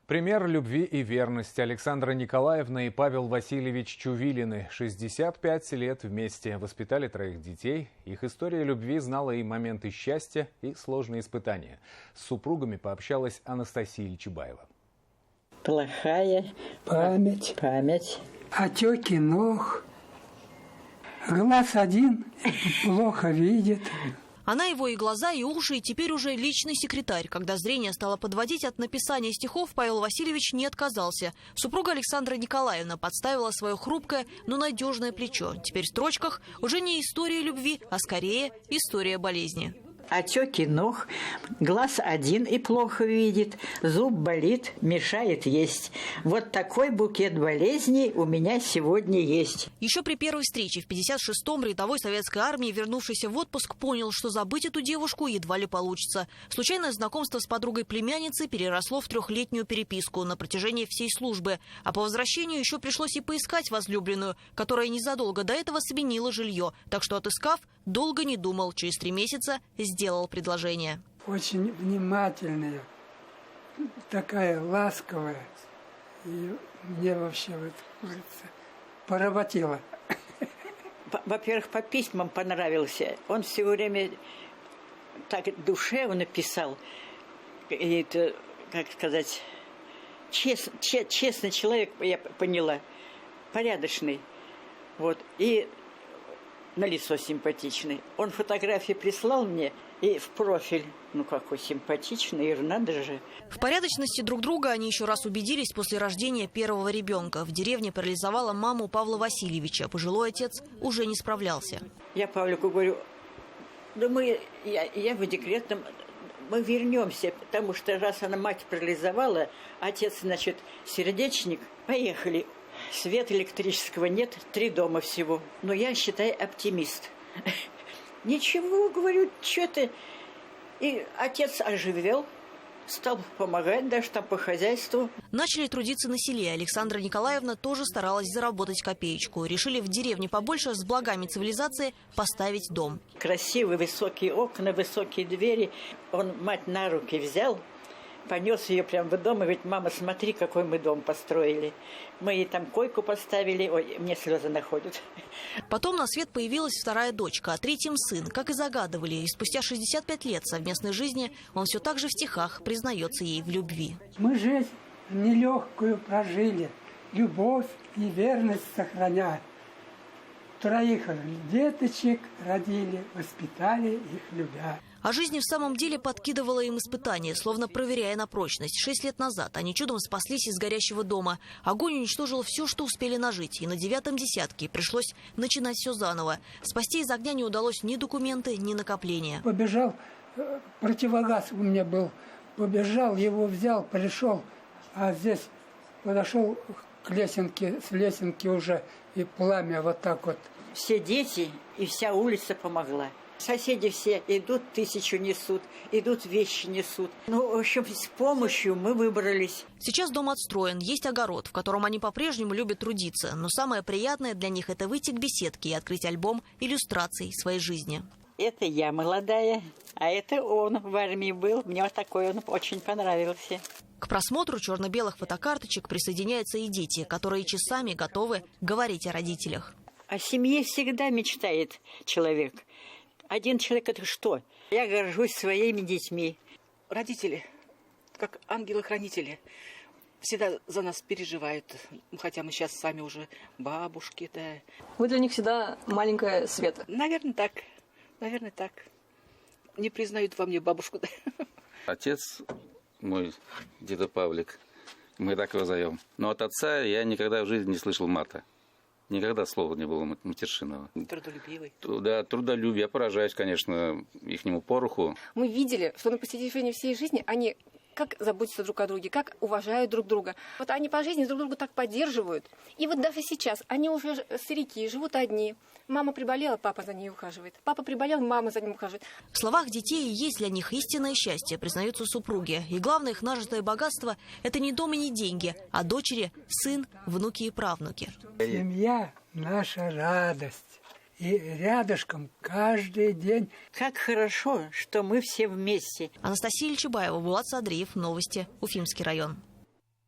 Пример любви и верности. Александра Николаевна и Павел Васильевич Чувилины 65 лет вместе воспитали 3 детей. Их история любви знала и моменты счастья, и сложные испытания. С супругами пообщалась Анастасия Чебаева. Плохая память. Отеки ног. Глаз один плохо видит. Она его и глаза, и уши, и теперь уже личный секретарь. Когда зрение стало подводить от написания стихов, Павел Васильевич не отказался. Супруга Александра Николаевна подставила свое хрупкое, но надежное плечо. Теперь в строчках уже не история любви, а скорее история болезни. Отеки ног, глаз один и плохо видит, зуб болит, мешает есть. Вот такой букет болезней у меня сегодня есть. Еще при первой встрече в 56-м рядовой советской армии, вернувшийся в отпуск, понял, что забыть эту девушку едва ли получится. Случайное знакомство с подругой племянницы переросло в 3-летнюю переписку на протяжении всей службы. А по возвращению еще пришлось и поискать возлюбленную, которая незадолго до этого сменила жилье. Так что, отыскав, долго не думал, через 3 месяца сделал предложение. Очень внимательная, такая ласковая. И мне вообще, поработила. Во-первых, по письмам понравился. Он все время так душевно писал. И это, как сказать, честный человек, я поняла, порядочный. Вот. И на лицо симпатичный. Он фотографии прислал мне и в профиль. Ну, какой симпатичный, и надо же. В порядочности друг друга они еще раз убедились после рождения первого ребенка. В деревне парализовала маму Павла Васильевича. Пожилой отец уже не справлялся. Я Павлику говорю, да я в декретном, мы вернемся, потому что раз она мать парализовала, отец, значит, сердечник, поехали. Света электрического нет, 3 дома всего. Но я, считай, оптимист. Ничего, говорю, что-то. И отец оживел, стал помогать даже там по хозяйству. Начали трудиться на селе. Александра Николаевна тоже старалась заработать копеечку. Решили в деревне побольше с благами цивилизации поставить дом. Красивые высокие окна, высокие двери. Он мать на руки взял. Понес ее прямо в дом, и говорит, мама, смотри, какой мы дом построили. Мы ей там койку поставили, ой, мне слезы находят. Потом на свет появилась 2-я дочка, а 3-м сын, как и загадывали. И спустя 65 лет совместной жизни он все так же в стихах признается ей в любви. Мы жизнь нелегкую прожили, любовь и верность сохраняя. 3 деточек родили, воспитали их любя. А жизнь в самом деле подкидывала им испытания, словно проверяя на прочность. 6 лет назад они чудом спаслись из горящего дома. Огонь уничтожил все, что успели нажить. И на 9-м десятке пришлось начинать все заново. Спасти из огня не удалось ни документы, ни накопления. Побежал, противогаз у меня был. Побежал, его взял, пришел. А здесь подошел к лесенке, с лесенки уже и пламя вот так вот. Все дети и вся улица помогла. Соседи все идут, 1000 несут, идут вещи несут. Ну, в общем, с помощью мы выбрались. Сейчас дом отстроен, есть огород, в котором они по-прежнему любят трудиться. Но самое приятное для них – это выйти к беседке и открыть альбом иллюстраций своей жизни. Это я молодая, а это он в армии был. Мне вот такой он очень понравился. К просмотру черно-белых фотокарточек присоединяются и дети, которые часами готовы говорить о родителях. О семье всегда мечтает человек. Один человек – это что? Я горжусь своими детьми. Родители, как ангелы-хранители, всегда за нас переживают. Хотя мы сейчас сами уже бабушки, да. Вы для них всегда маленькая Света? Наверное, так. Наверное, так. Не признают во мне бабушку, да. Отец мой, деда Павлик, мы так его зовем. Но от отца я никогда в жизни не слышал мата. Никогда слова не было матершинного. Трудолюбивый. Да, трудолюбие. Я поражаюсь, конечно, ихнему пороху. Мы видели, что на протяжении всей жизни они как заботятся друг о друге, как уважают друг друга. Вот они по жизни друг друга так поддерживают. И вот даже сейчас они уже старики, живут одни. Мама приболела, папа за ней ухаживает. Папа приболел, мама за ним ухаживает. В словах детей есть для них истинное счастье, признаются супруги. И главное их нажитое богатство – это не дом и не деньги, а дочери, сын, внуки и правнуки. Семья – наша радость. И рядышком каждый день. Как хорошо, что мы все вместе. Анастасия Чебаева, Булат Садриев. Новости. Уфимский район.